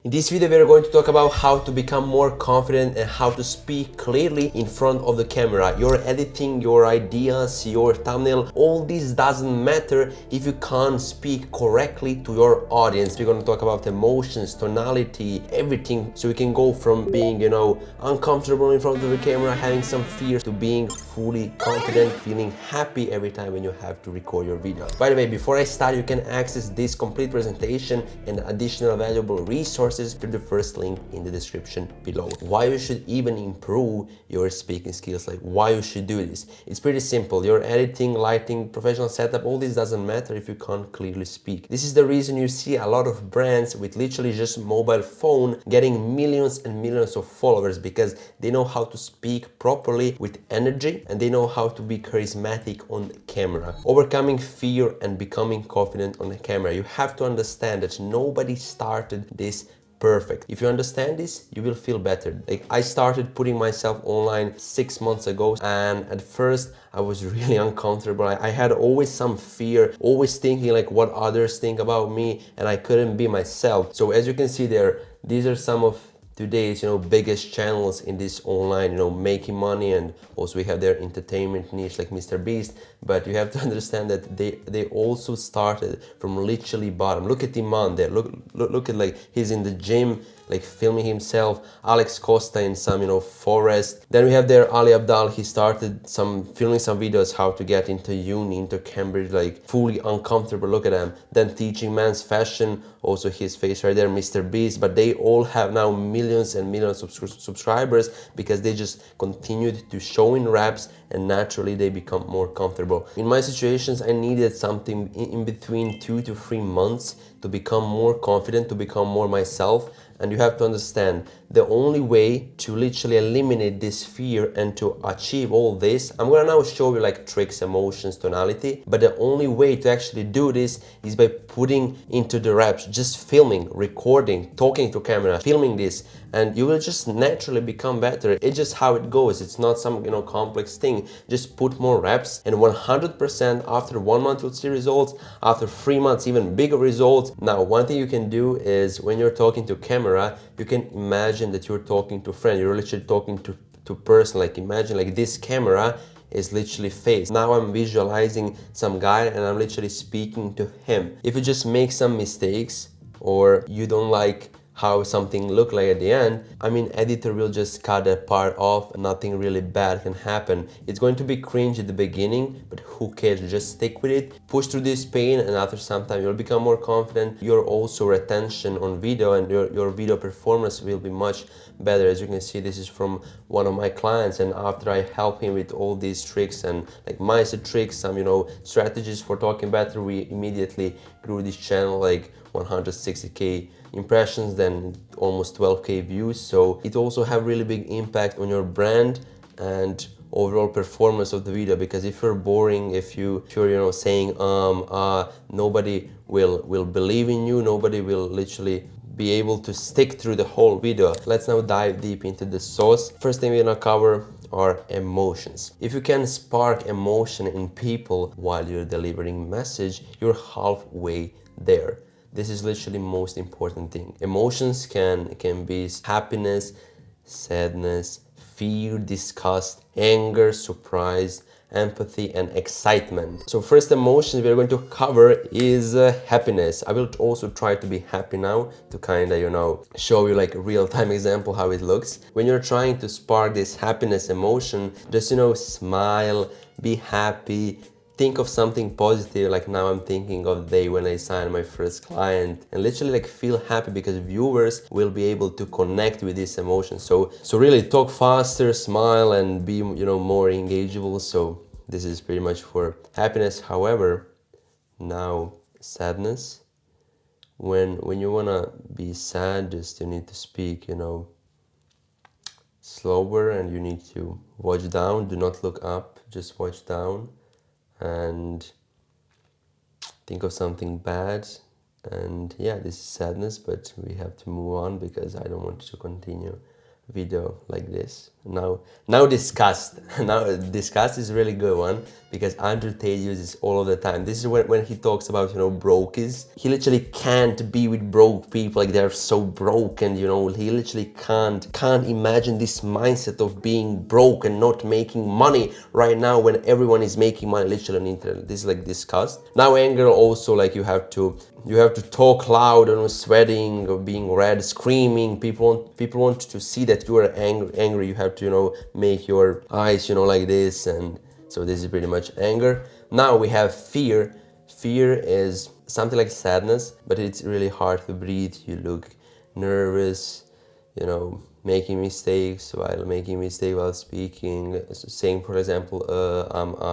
In this video, we're going to talk about how to become more confident and how to speak clearly in front of the camera. Your editing, your ideas, your thumbnail, all this doesn't matter if you can't speak correctly to your audience. We're going to talk about emotions, tonality, everything. So we can go from being, uncomfortable in front of the camera, having some fear, to being fully confident, feeling happy every time when you have to record your video. By the way, before I start, you can access this complete presentation and additional valuable resources through the first link in the description below. Why you should even improve your speaking skills, like why you should do this. It's pretty simple. Your editing, lighting, professional setup, all this doesn't matter if you can't clearly speak. This is the reason you see a lot of brands with literally just mobile phone getting millions and millions of followers, because they know how to speak properly with energy and they know how to be charismatic on camera. Overcoming fear and becoming confident on the camera. You have to understand that nobody started this perfect. If you understand this, you will feel better. Like, I started putting myself online 6 months ago, and at first I was really uncomfortable. I had always some fear, always thinking like what others think about me, and I couldn't be myself. So as you can see there, these are some of today's biggest channels in this online making money, and also we have their entertainment niche like Mr. Beast. But you have to understand that they also started from literally bottom. Look at Iman there, look at, like, he's in the gym, like filming himself. Alex Costa in some forest. Then we have there Ali Abdal. He started filming some videos how to get into uni, into Cambridge, like fully uncomfortable. Look at them. Then teaching men's fashion, also his face right there, Mr. Beast. But they all have now millions and millions of subscribers because they just continued to show in reps, and naturally they become more comfortable. In my situations, I needed something in between 2 to 3 months to become more confident, to become more myself. And you have to understand, the only way to literally eliminate this fear and to achieve all this, I'm gonna now show you like tricks, emotions, tonality, but the only way to actually do this is by putting into the reps, just filming, recording, talking to camera, filming this, and you will just naturally become better. It's just how it goes. It's not some complex thing. Just put more reps, and 100% after 1 month you'll see results, after 3 months even bigger results. Now, one thing you can do is, when you're talking to camera, you can imagine that you're talking to a friend. You're literally talking to person. Like, imagine like this camera is literally face. Now I'm visualizing some guy and I'm literally speaking to him. If you just make some mistakes, or you don't like how something look like at the end, editor will just cut that part off. Nothing really bad can happen. It's going to be cringe at the beginning, but who cares? Just stick with it, push through this pain, and after some time you'll become more confident. Your also retention on video and your video performance will be much better. As you can see, this is from one of my clients, and after I help him with all these tricks and like mindset tricks, some strategies for talking better, we immediately grew this channel like 160k impressions, then almost 12k views. So it also have really big impact on your brand and overall performance of the video, because if you're boring, if you're saying nobody will believe in you, nobody will literally be able to stick through the whole video. Let's now dive deep into the sauce. First thing we're gonna cover are emotions. If you can spark emotion in people while you're delivering message, you're halfway there. This is literally most important thing. Emotions can be happiness, sadness, fear, disgust, anger, surprise, empathy, and excitement. So first emotion we're going to cover is happiness. I will also try to be happy now to kind of show you like a real-time example how it looks. When you're trying to spark this happiness emotion, just smile, be happy. Think of something positive. Like now I'm thinking of the day when I signed my first client, and literally like feel happy because viewers will be able to connect with this emotion. So really talk faster, smile, and be more engageable. So this is pretty much for happiness. However, now sadness. When you wanna be sad, just you need to speak slower, and you need to watch down. Do not look up, just watch down and think of something bad. And yeah, this is sadness, but we have to move on because I don't want to continue video like this. Now disgust. Now disgust is a really good one because Andrew Tate uses all of the time. This is when he talks about, brokies. He literally can't be with broke people, like they're so broken, he literally can't imagine this mindset of being broke and not making money right now when everyone is making money literally on the internet. This is like disgust. Now anger also, like you have to talk loud and sweating or being red, screaming. People want to see that you are angry. You have to, make your eyes, like this. And so this is pretty much anger. Now we have fear. Fear is something like sadness, but it's really hard to breathe. You look nervous, making mistakes while speaking, saying, for example,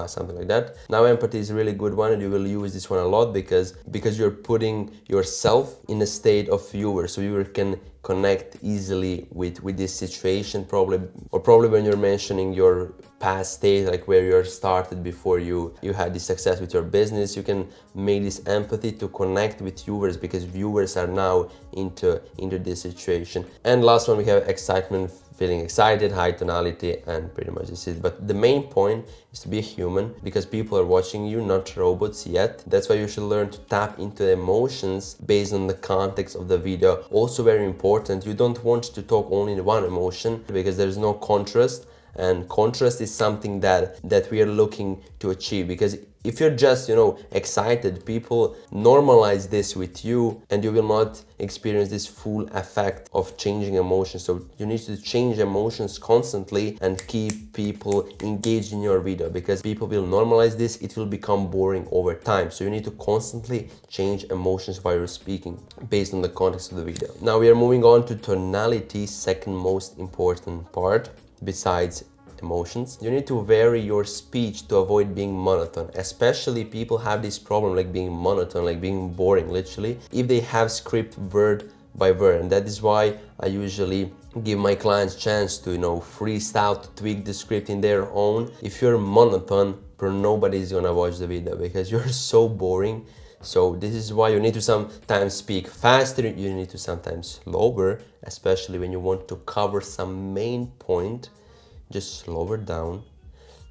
something like that. Now empathy is a really good one, and you will use this one a lot because you're putting yourself in a state of viewer, so viewer can connect easily with this situation, probably when you're mentioning your past state, like where you started before you had this success with your business. You can make this empathy to connect with viewers because viewers are now into this situation. And last one, we have excitement, feeling excited, high tonality, and pretty much this is it. But the main point is to be a human because people are watching you, not robots yet. That's why you should learn to tap into the emotions based on the context of the video. Also very important, you don't want to talk only in one emotion because there's no contrast. And contrast is something that we are looking to achieve, because if you're just excited, people normalize this with you and you will not experience this full effect of changing emotions. So you need to change emotions constantly and keep people engaged in your video, because people will normalize this. It will become boring over time. So you need to constantly change emotions while you're speaking based on the context of the video. Now we are moving on to tonality, second most important part besides emotions. You need to vary your speech to avoid being monotone. Especially people have this problem, like being monotone, like being boring literally, if they have script word by word. And that is why I usually give my clients chance to freestyle, to tweak the script in their own. If you're monotone, nobody's gonna watch the video because you're so boring. So this is why you need to sometimes speak faster, you need to sometimes slower, especially when you want to cover some main point. Just slower down.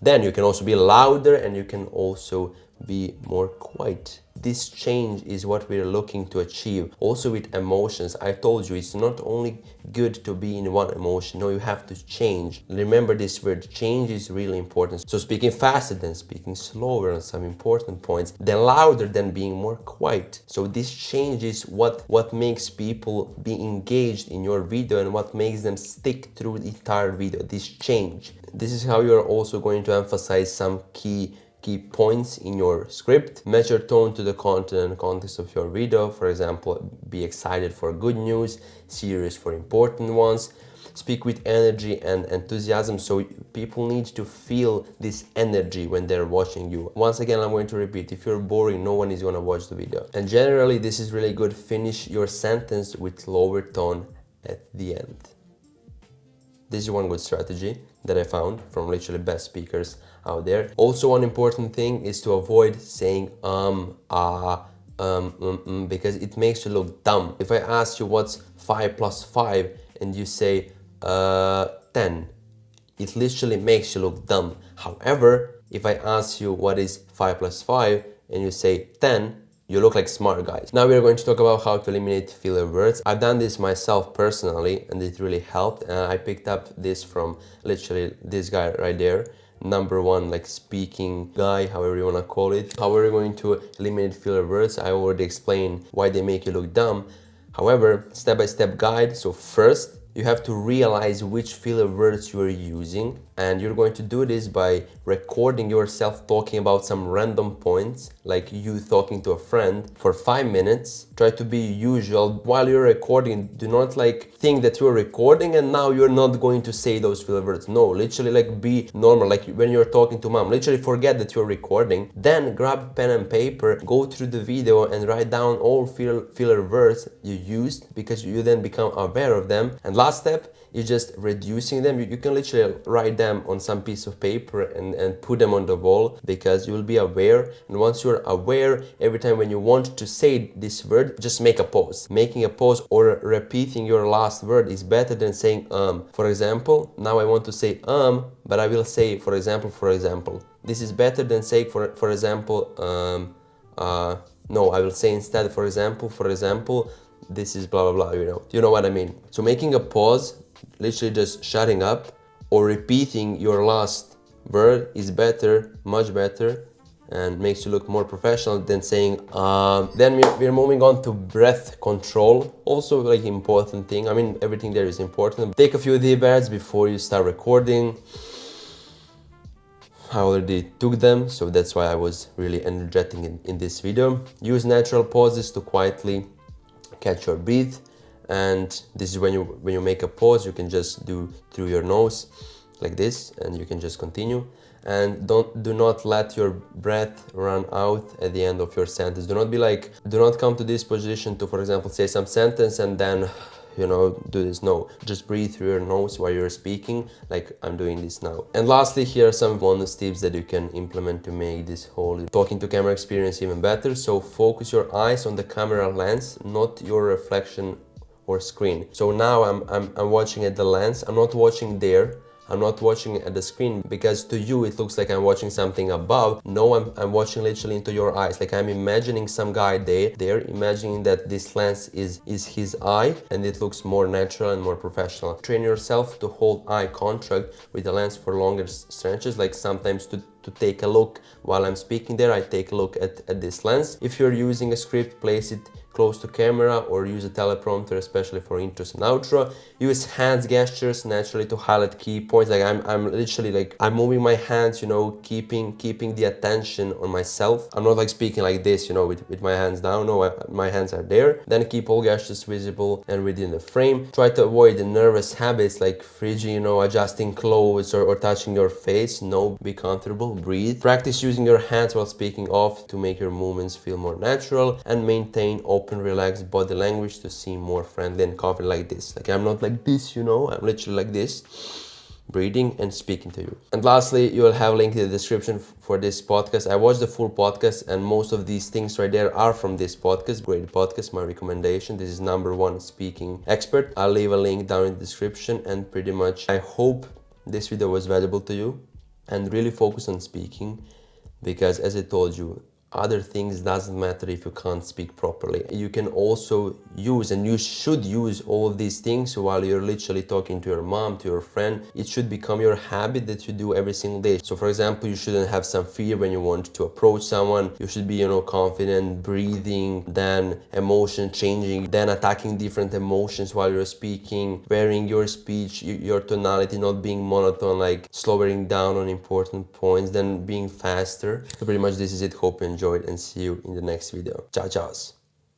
Then you can also be louder and you can also be more quiet. This change is what we're looking to achieve. Also with emotions, I told you it's not only good to be in one emotion. No, you have to change. Remember this word, change is really important. So speaking faster than speaking slower on some important points, then louder than being more quiet. So this change is what makes people be engaged in your video and what makes them stick through the entire video, this change. This is how you're also going to emphasize some key points in your script. Match your tone to the content and context of your video. For example, be excited for good news, serious for important ones. Speak with energy and enthusiasm, so people need to feel this energy when they're watching you. Once again, I'm going to repeat, if you're boring, no one is going to watch the video. And generally, this is really good. Finish your sentence with lower tone at the end. This is one good strategy that I found from literally best speakers out there. Also, one important thing is to avoid saying because it makes you look dumb. If I ask you what's 5 plus 5 and you say 10, it literally makes you look dumb. However, if I ask you what is 5 plus 5 and you say 10, you look like smart guys. Now we are going to talk about how to eliminate filler words. I've done this myself personally and it really helped. I picked up this from literally this guy right there. Number one, like speaking guy, however you want to call it. How are we going to eliminate filler words? I already explained why they make you look dumb. However, step-by-step guide. So first, you have to realize which filler words you are using, and you're going to do this by recording yourself talking about some random points, like you talking to a friend for 5 minutes. Try to be usual while you're recording. Do not like think that you're recording and now you're not going to say those filler words. No, literally like be normal, like when you're talking to mom. Literally forget that you're recording. Then grab pen and paper, go through the video and write down all filler words you used, because you then become aware of them. And last step is just reducing them. You can literally write them on some piece of paper and put them on the wall, because you will be aware. And once you're aware, every time when you want to say this word, just make a pause. Making a pause or repeating your last word is better than saying For example, now I want to say but I will say for example. This is better than saying for example, no, I will say instead for example, this is blah blah blah, you know what I mean. So making a pause, literally just shutting up or repeating your last word is better, much better, and makes you look more professional than saying Then we're moving on to breath control, also like important thing. I mean, everything there is important. Take a few deep breaths before you start recording. I already took them, so that's why I was really energetic in this video. Use natural pauses to quietly catch your breath, and this is when you make a pause, you can just do through your nose like this, and you can just continue. And do not let your breath run out at the end of your sentence. Do not come to this position to, for example, say some sentence and then do this. No, just breathe through your nose while you're speaking, like I'm doing this now. And lastly, here are some bonus tips that you can implement to make this whole talking to camera experience even better. So focus your eyes on the camera lens, not your reflection or screen. So now I'm watching at the lens, I'm not watching there. I'm not watching at the screen, because to you it looks like I'm watching something above. No, I'm watching literally into your eyes. Like I'm imagining some guy there, imagining that this lens is his eye, and it looks more natural and more professional. Train yourself to hold eye contact with the lens for longer stretches, like sometimes to take a look while I'm speaking there, I take a look at this lens. If you're using a script, place it close to camera or use a teleprompter, especially for intros and outro. Use hands gestures naturally to highlight key points. Like I'm literally like I'm moving my hands, keeping the attention on myself. I'm not like speaking like this, with my hands down. No, my hands are there. Then keep all gestures visible and within the frame. Try to avoid the nervous habits like fidgeting, adjusting clothes or touching your face. No, be comfortable, breathe. Practice using your hands while speaking off to make your movements feel more natural, and maintain open, relaxed body language to seem more friendly and confident like this. Like I'm not like this, I'm literally like this, breathing and speaking to you. And lastly, you will have a link in the description for this podcast. I watched the full podcast, and most of these things right there are from this podcast. Great podcast, my recommendation. This is #1 speaking expert. I'll leave a link down in the description, and pretty much I hope this video was valuable to you, and really focus on speaking, because as I told you, other things doesn't matter if you can't speak properly. You can also use, and you should use, all of these things while you're literally talking to your mom, to your friend. It should become your habit that you do every single day. So for example, you shouldn't have some fear when you want to approach someone. You should be, confident, breathing, then emotion changing, then attacking different emotions while you're speaking, varying your speech, your tonality, not being monotone, like slowing down on important points, then being faster. So pretty much this is it. Hope you enjoyed, and see you in the next video. Ciao, ciao.